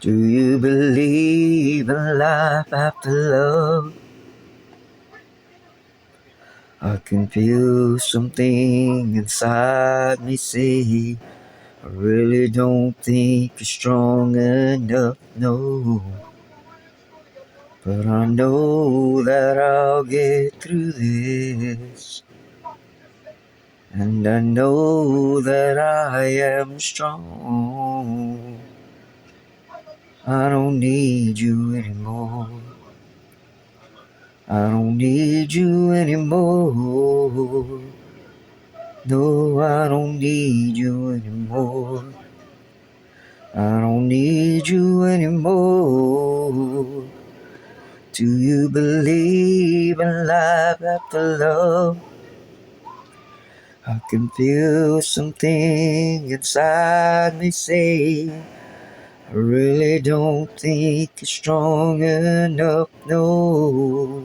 Do you believe in life after love? I can feel something inside me say, I really don't think you're strong enough, no. But I know that I'll get through this. And I know that I am strong. I don't need you anymore. I don't need you anymore. No, I don't need you anymore. I don't need you anymore. Do you believe in life after love? I can feel something inside me say, I really don't think you're strong enough, no.